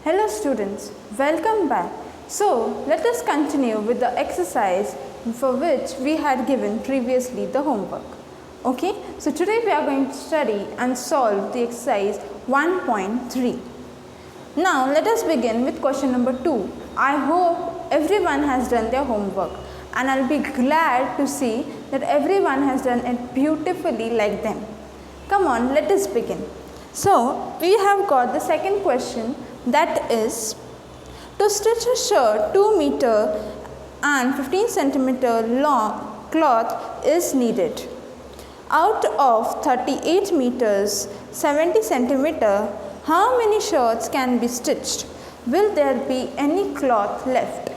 Hello students, welcome back. So let us continue with the exercise for which we had given previously the homework. Okay, so today we are going to study and solve the exercise 1.3. Now let us begin with question number 2. I hope everyone has done their homework and I'll be glad to see that everyone has done it beautifully like them. Come on, let us begin. So we have got the second question, that is, to stitch a shirt 2 meter and 15 centimeter long cloth is needed. Out of 38 meters 70 centimeter, how many shirts can be stitched? Will there be any cloth left?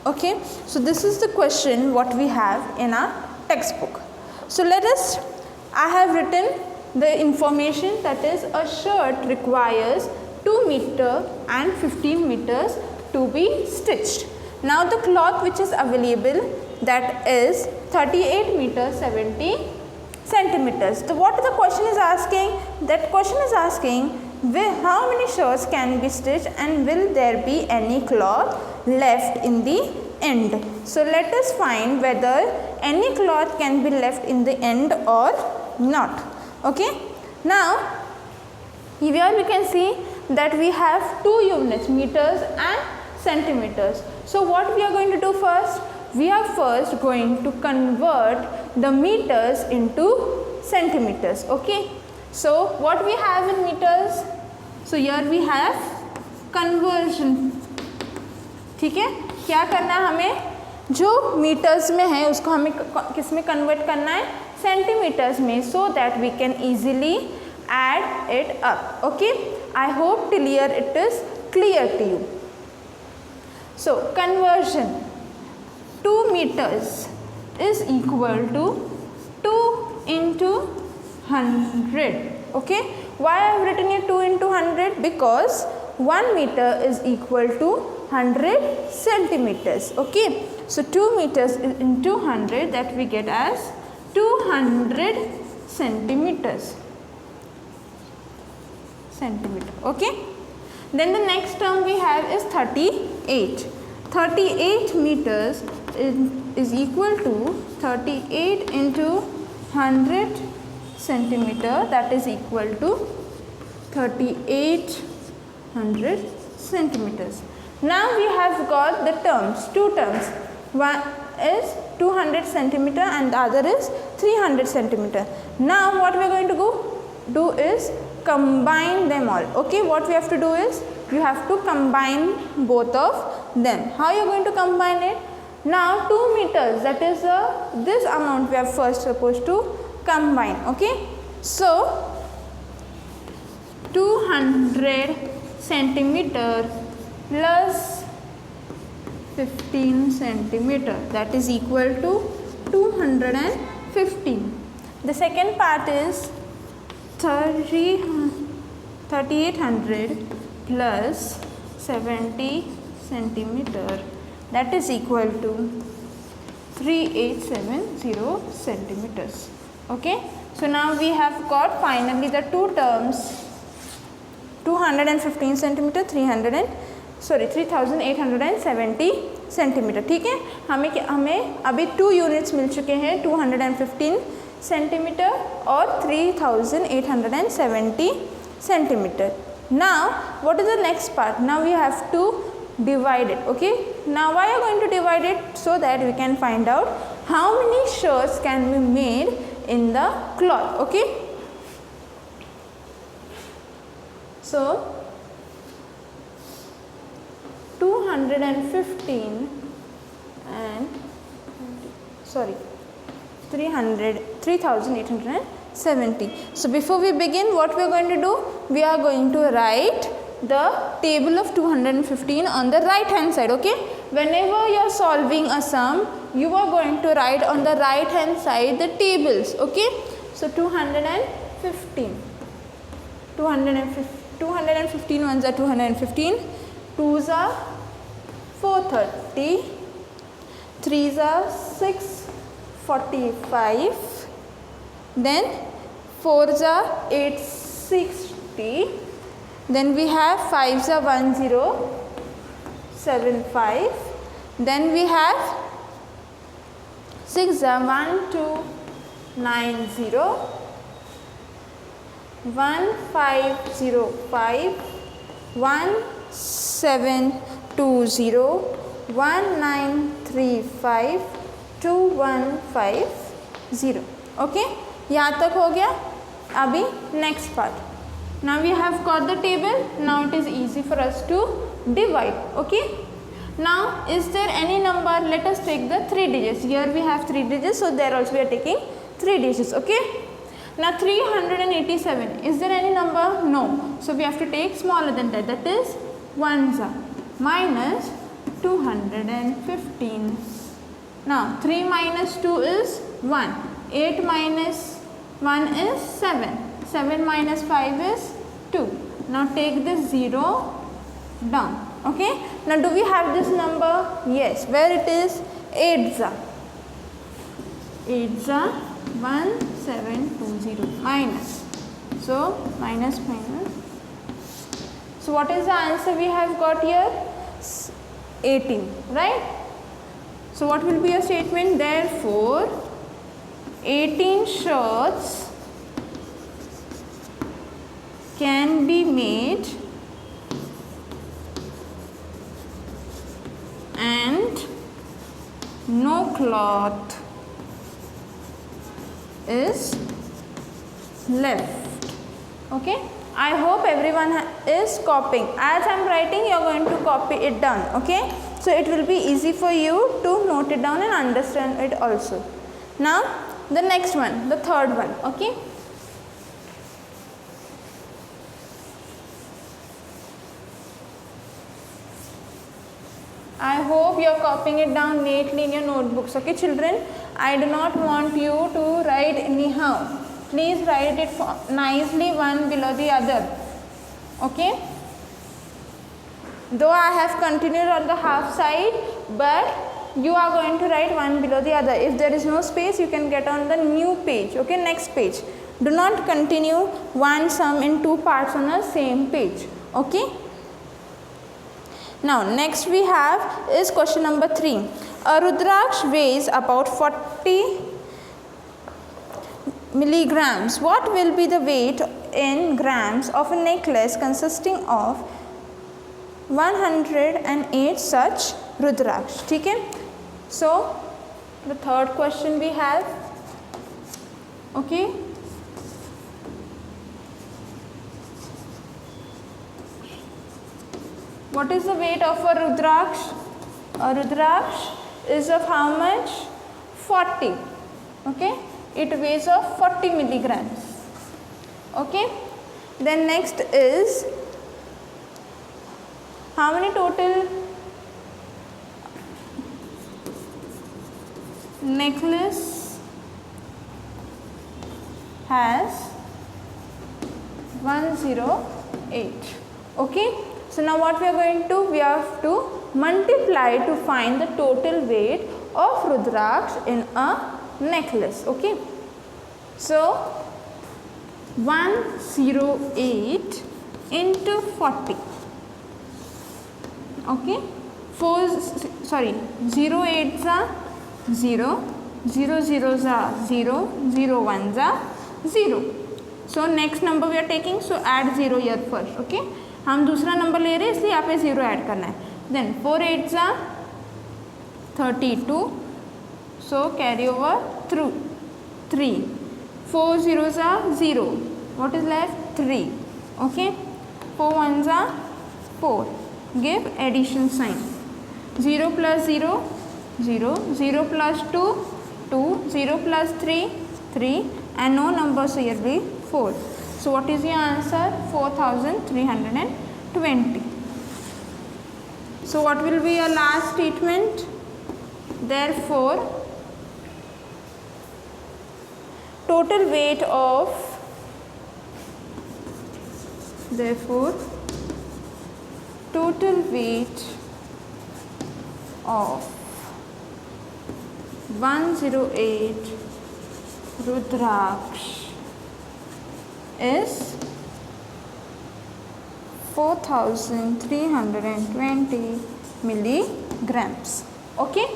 Okay, so this is the question what we have in our textbook. So I have written the information, that is, a shirt requires 2 meter and 15 meters to be stitched. Now the cloth which is available, that is 38 meters 70 centimeters. So what the question is asking? That question is asking how many shirts can be stitched and will there be any cloth left in the end. So let us find whether any cloth can be left in the end or not. Okay. Now here we can see that we have 2 units, meters and centimeters. So what we are going to do first? We are first going to convert the meters into centimeters. Okay. So what we have in meters? So here we have conversion. ठीक है, क्या करना है हमें? जो metres में है उसको हमें किस में कन्वर्ट करना है? सेंटीमीटर्स में, so that we can easily add it up. Okay, I hope till here it is clear to you. So conversion, 2 meters is equal to 2 into 100. Okay, why I have written here 2 into 100? Because 1 meter is equal to 100 centimeters. Okay, so 2 meters into 100, that we get as 200 centimeters. Okay, then the next term we have is 38. 38 meters is equal to 38 into 100 centimeter, that is equal to 3800 centimeters. Now we have got the terms, 2 terms. One is 200 centimeter and the other is 300 centimeter. Now what we are going to do is combine them all. Okay, what we have to do is you have to combine both of them. How you are going to combine it? Now 2 meters, that is this amount we are first supposed to combine. Okay, so 200 centimeter plus 15 centimeter, that is equal to 215. The second part is 3800 plus 70 centimeter, that is equal to 3870 centimeters. Okay, so now we have got finally the 2 terms, 215 centimeter, 3870 centimetre. ठीक है, हमें अभी 2 units मिल चुके हैं, 215 centimetre और 3870 centimeter. Now what is the next part? Now we have to divide it. Okay, now why are you going to divide it? So that we can find out how many shirts can be made in the cloth. Okay, so 215 and 3870. So before we begin, what we are going to do? We are going to write the table of 215 on the right hand side. Okay, whenever you are solving a sum, you are going to write on the right hand side the tables. Okay, so 215 ones are 215, 2s are 430, 3s are 645, then 4s are 860, Then we have 5s are 1075. Then we have 6 are 1290, 1505, 1720, 1935, 2150. Okay, यहाँ तक हो गया. अभी next part. Now we have got the table. Now it is easy for us to divide. Okay. Now is there any number? Let us take the 3 digits. Here we have 3 digits, so there also we are taking 3 digits. Okay. Now 387. Is there any number? No. So we have to take smaller than that. That is 1 minus 215. Now 3 minus 2 is 1. 8 minus 1 is 7. 7 minus 5 is 2. Now take this 0 down. Okay. Now do we have this number? Yes. Where it is? 8 1720 minus. So minus. So what is the answer we have got here? 18. Right. So what will be your statement? Therefore 18 shirts can be made and no cloth is left. Okay. I hope everyone is copying. As I am writing, you are going to copy it down. Okay. So it will be easy for you to note it down and understand it also. Now the next one, the third one. Okay. I hope you are copying it down neatly in your notebooks. Okay children, I do not want you to write anyhow. Please write it nicely one below the other. Okay. Though I have continued on the half side, but you are going to write one below the other. If there is no space, you can get on the new page. Okay, next page. Do not continue one sum in 2 parts on the same page. Okay. Now next we have is question number 3. A Rudraksh weighs about 40 milligrams. What will be the weight in grams of a necklace consisting of 108 such Rudraksh? ठीक है. So the third question we have. Okay. What is the weight of a Rudraksh? A Rudraksh is of how much? 40. Okay. It weighs of 40 milligrams. Okay. Then next is how many total necklace has 108. Okay. So now what we are going to do? We have to multiply to find the total weight of Rudraksh in a necklace. Okay. So 108 into 40. Okay. 0 8s are 0, 0 zeros are 0, 0 1s are 0. So next number we are taking. So add 0 here first. Okay. हम दूसरा number ले रहे हैं इसलिए यहाँ पे 0 add करना है. Then 4 8s are 32. So carry over through 3. 4 zeros are 0. What is left? 3. Okay. 4 1s are 4. Give addition sign. 0 plus 0 0. 0 plus 2 2. 0 plus 3 3. And no numbers here will be 4. So what is your answer? 4320. So what will be your last statement? Therefore total weight of total weight of 108 Rudraksh is 4320 milligrams. Okay,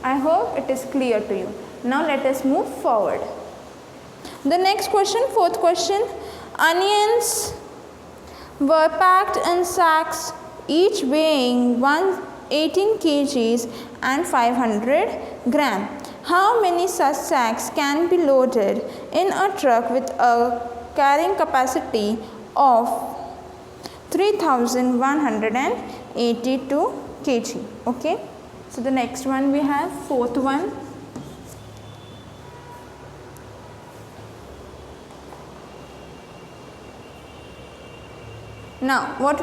I hope it is clear to you. Now let us move forward. The next question, fourth question, onions were packed in sacks each weighing 18 kgs and 500 gram. How many such sacks can be loaded in a truck with a carrying capacity of 3182 kg? Okay, so the next one we have, fourth one. Now what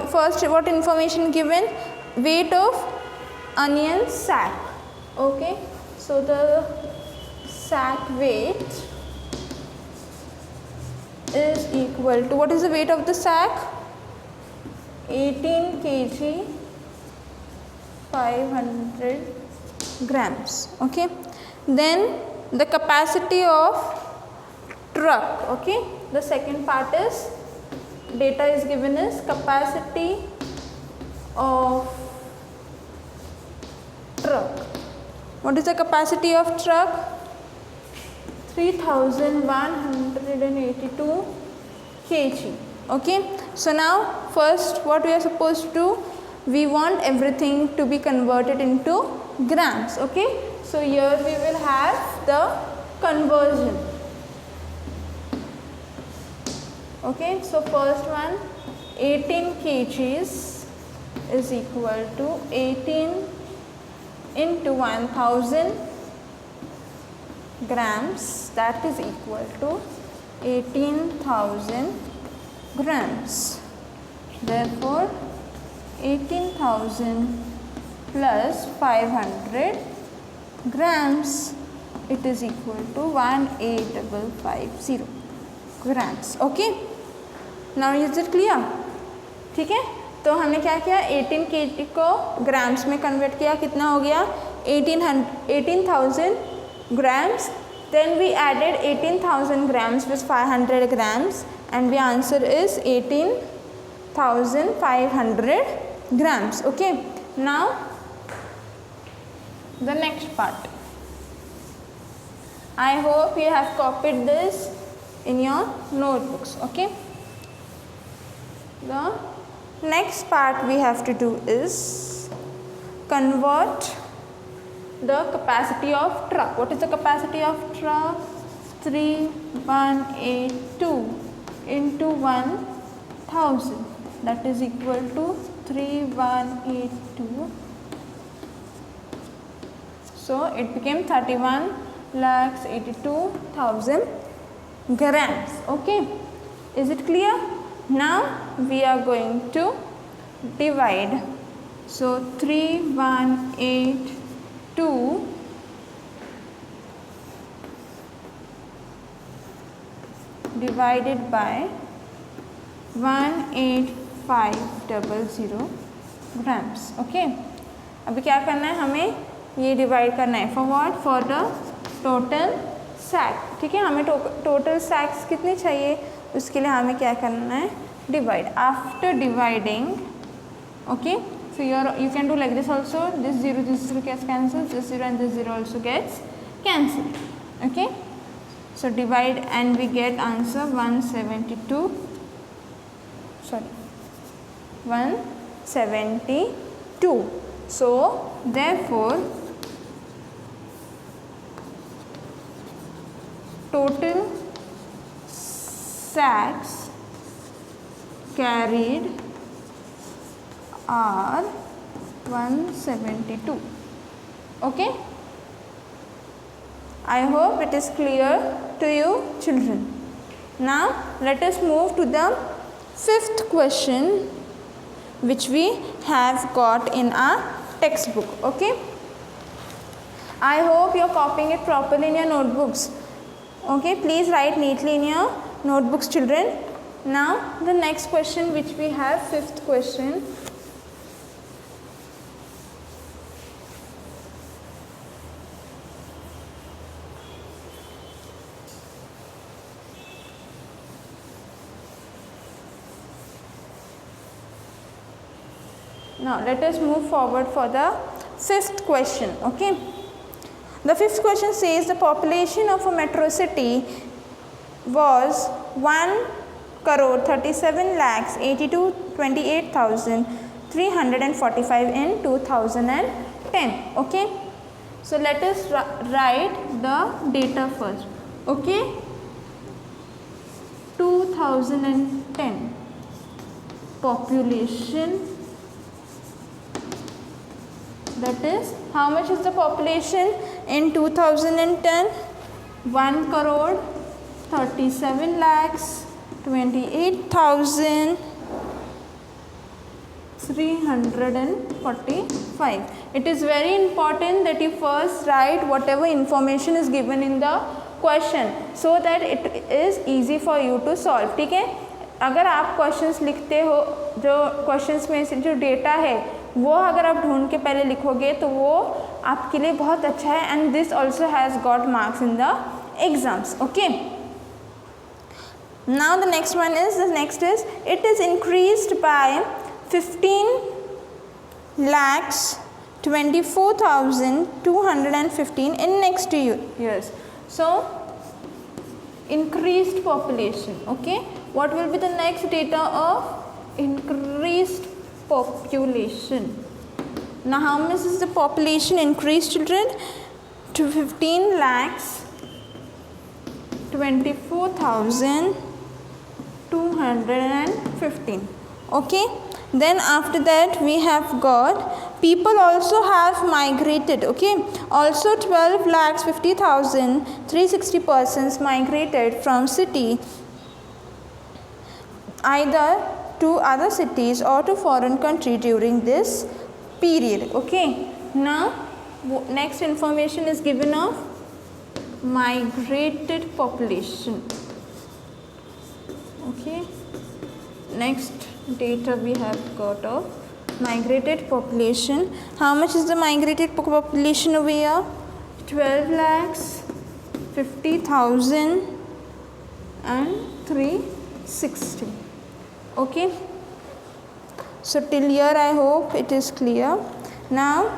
information given? Weight of onion sack. Okay, so the sack weight is equal to, what is the weight of the sack? 18 kg 500 grams. Okay, then the capacity of truck. Okay, the second part is, data is given as capacity of truck. What is the capacity of truck? 3182 kg. Okay, so now first what we are supposed to do, we want everything to be converted into grams. Okay, so here we will have the conversion. Okay, so first one, 18 kgs is equal to 18 into 1000 grams, that is equal to 18,000 grams. Therefore 18,000 plus 500 grams, it is equal to 18550 grams. Okay, now is it clear? ठीक है, तो हमने क्या किया, 18 kg को grams में convert किया, कितना हो गया 18,000 grams. Then we added 18,000 grams with 500 grams and the answer is 18,500 grams. Okay, now the next part. I hope you have copied this in your notebooks. Okay, the next part we have to do is convert the capacity of truck. What is the capacity of truck? 3182 into 1000, that is equal to 3182. So it became 31,82,000 grams. Okay, is it clear? Now we are going to divide. So 3182 divided by 18500 grams. Okay, अभी क्या करना है, हमें ये divide करना है. For what? For the total sack. ठीक है, हमें टोटल सैक्स कितने चाहिए, उसके लिए हमें क्या करना है, divide. After dividing, okay, so you can do like this also. This 0 gets cancelled, this 0 and this 0 also gets cancelled. Okay, so divide and we get answer 172. So therefore total sacks carried are 172. Okay, I hope it is clear to you children. Now let us move to the fifth question which we have got in our textbook. Okay, I hope you are copying it properly in your notebooks. Okay, please write neatly in your notebooks children. Now the next question which we have, fifth question. Now let us move forward for the fifth question. Okay, the fifth question says the population of a metro city was 1,37,82,28,345 in 2010. Okay, so let us write the data first. Okay, 2010 population, that is, how much is the population in 2010? 1,37,28,345. It is very important that you first write whatever information is given in the question so that it is easy for you to solve. ठीक है, अगर आप questions लिखते हो, जो questions में से जो डेटा है वो अगर आप ढूंढ के पहले लिखोगे तो वो आपके लिए बहुत अच्छा है, and this also has got marks in the exams. Okay, now the next is it is increased by 15,24,215 in next years. So increased population. Okay, what will be the next data of increased population? Now how much is the population increased, children? To 15,24,215. Okay, then after that we have got people also have migrated. Okay, also 12,50,360 persons migrated from city either to other cities or to foreign country during this period. Okay, now next information is given of migrated population. Okay, next data we have got of migrated population. How much is the migrated population over here? 12,50,360. Okay, so till here I hope it is clear. Now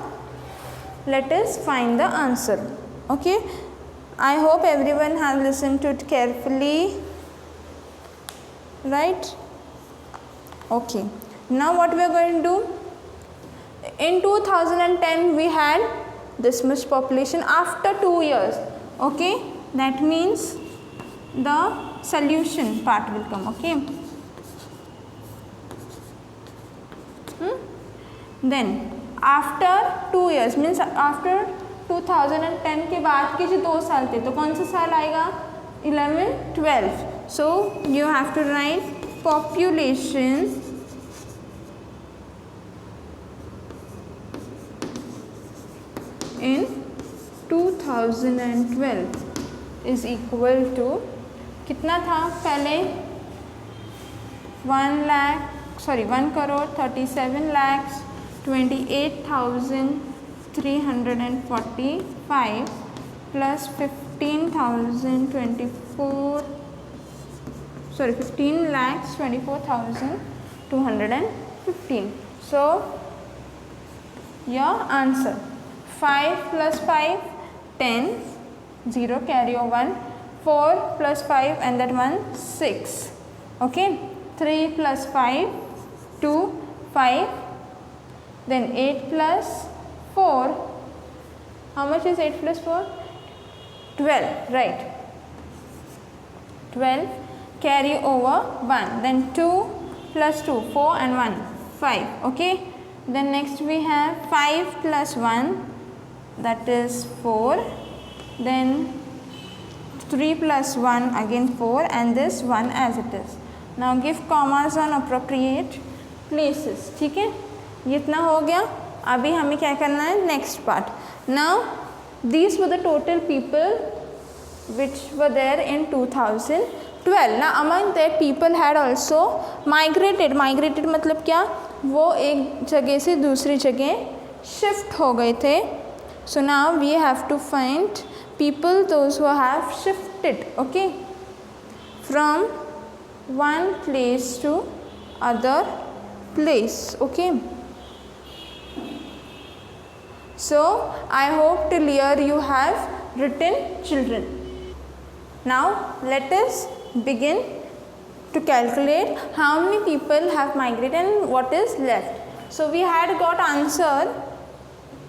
let us find the answer. Okay, I hope everyone has listened to it carefully, right? Okay, now what we are going to do, in 2010 we had this much population. After 2 years, okay, that means the solution part will come. Okay, then after 2 years means after 2010 के बाद के जो 2 साल थे, तो कौन सा साल आएगा? 11, 12. So you have to write population in 2012 is equal to, कितना था पहले? 1,37,28,345 plus 15,24,215. So your answer, 5 plus 5, 10, 0 carry over 1, 4 plus 5 and that one 6. Okay, 3 plus 5, 2, 5, then 8 plus 4, how much is 8 plus 4? 12, right? 12 carry over 1, then 2 plus 2, 4 and 1, 5. Okay, then next we have 5 plus 1, that is 4, then 3 plus 1 again 4 and this 1 as it is. Now give commas on appropriate places. ठीक है, ये इतना हो गया. अभी हमें क्या करना है? Next part. Now these were the total people which were there in 2012. Now among that people had also migrated. Migrated मतलब क्या? वो एक जगह से दूसरी जगह शिफ्ट हो गए थे. So now we have to find people those who have shifted, okay, from one place to other place. Okay, So I hope till here you have written, children. Now let us begin to calculate how many people have migrated and what is left. So we had got answer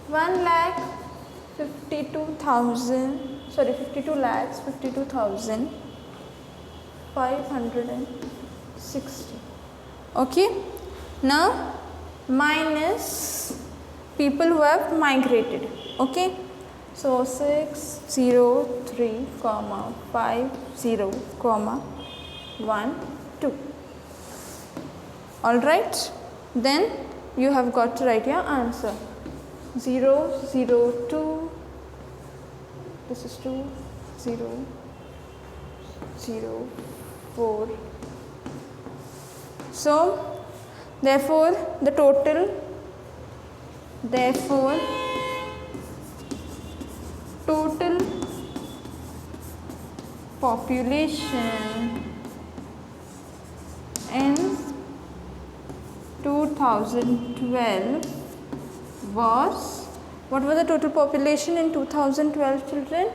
52,560. Okay. Now minus people who have migrated. Okay. So 603, 50, 1, 2. All right. Then you have got to write your answer. 0, 0, 2. This is 2, 0, 0, 4. So therefore the total population in 2012 was, what was the total population in 2012, children?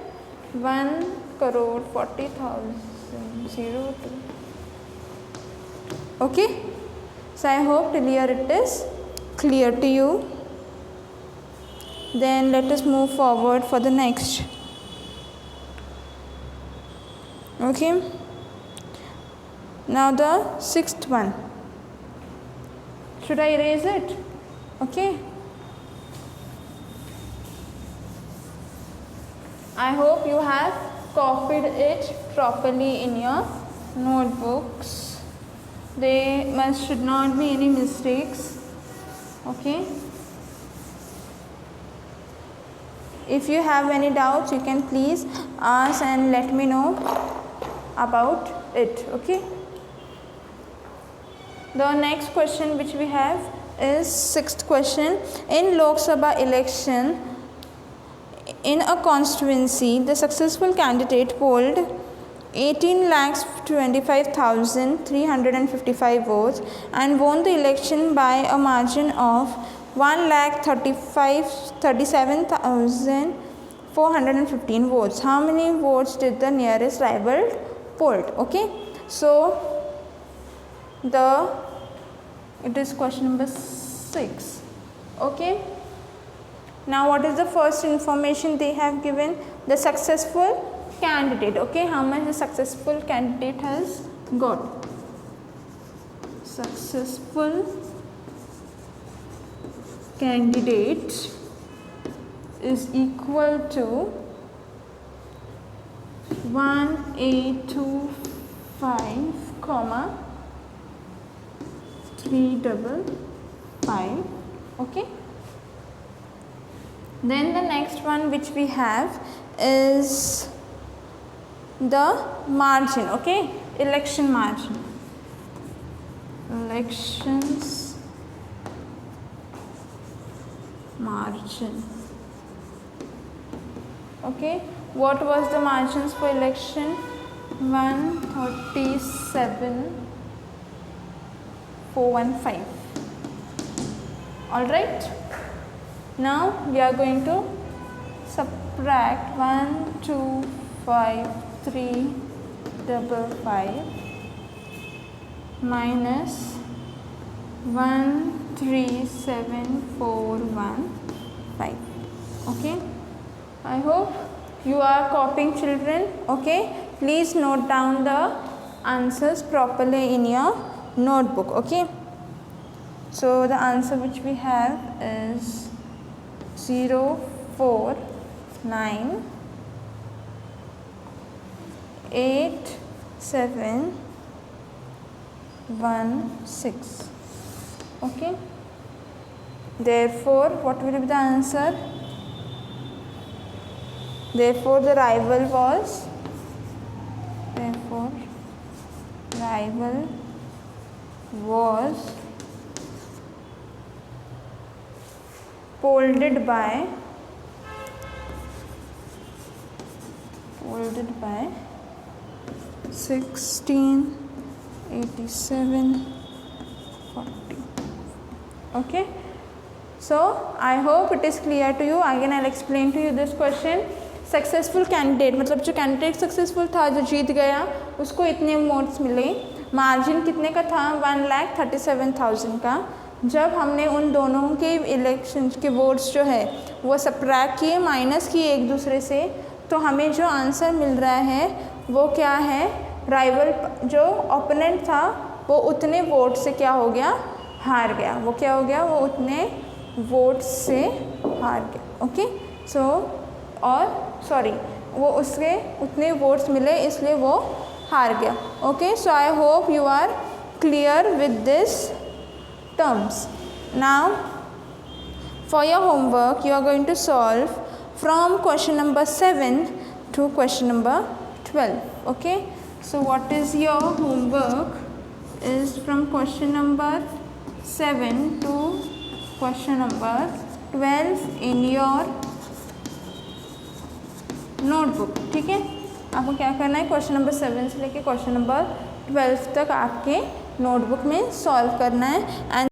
1,40,000. Okay. So I hope till here it is clear to you. Then let us move forward for the next. Okay. Now the sixth one. Should I erase it? Okay. I hope you have copied it properly in your notebooks. There should not be any mistakes. Okay. If you have any doubts, you can please ask and let me know about it. Okay. The next question which we have is sixth question. In Lok Sabha election, in a constituency, the successful candidate polled 18,25,355 votes and won the election by a margin of 1,37,415 votes. How many votes did the nearest rival polled? Okay. So it is question number 6. Okay. Now what is the first information they have given? The successful candidate. Okay. How much the successful candidate has got? Successful candidate is equal to 1825, 355. Okay. Then the next one which we have is the margin. Okay. Election margin. Elections margin. Okay. What was the margins for election? 137,415. All right. Now we are going to subtract 125,355 minus 137,415. Okay. I hope you are copying, children. Okay. Please note down the answers properly in your notebook. Okay. So the answer which we have is 0498716. Okay. Therefore, what will be the answer? Therefore, the rival was polled by 168740. Okay. So I hope it is clear to you. Again I'll explain to you this question. Successful candidate मतलब जो candidate successful था, जो जीत गया, उसको इतने votes मिले। Margin कितने का था? 1,37,000 का। जब हमने उन दोनों के इलेक्शन के वोट्स जो है वो सब्ट्रैक्ट किए, माइनस किए एक दूसरे से, तो हमें जो आंसर मिल रहा है वो क्या है? राइवल जो ओपोनेंट था वो उतने वोट से क्या हो गया? हार गया। वो क्या हो गया? वो उतने वोट से हार गया। ओके, सो और सॉरी वो उसके उतने वोट्स मिले इसलिए वो हार गया। Okay, so I hope you are clear with this terms. Now for your homework you are going to solve from question number 7 to question number 12. Okay, so what is your homework is from question number 7 to question number 12 in your notebook. ठीक है, आपको क्या करना है? Question number 7 से लेके question number 12 तक आपके नोटबुक में सॉल्व करना है। एंड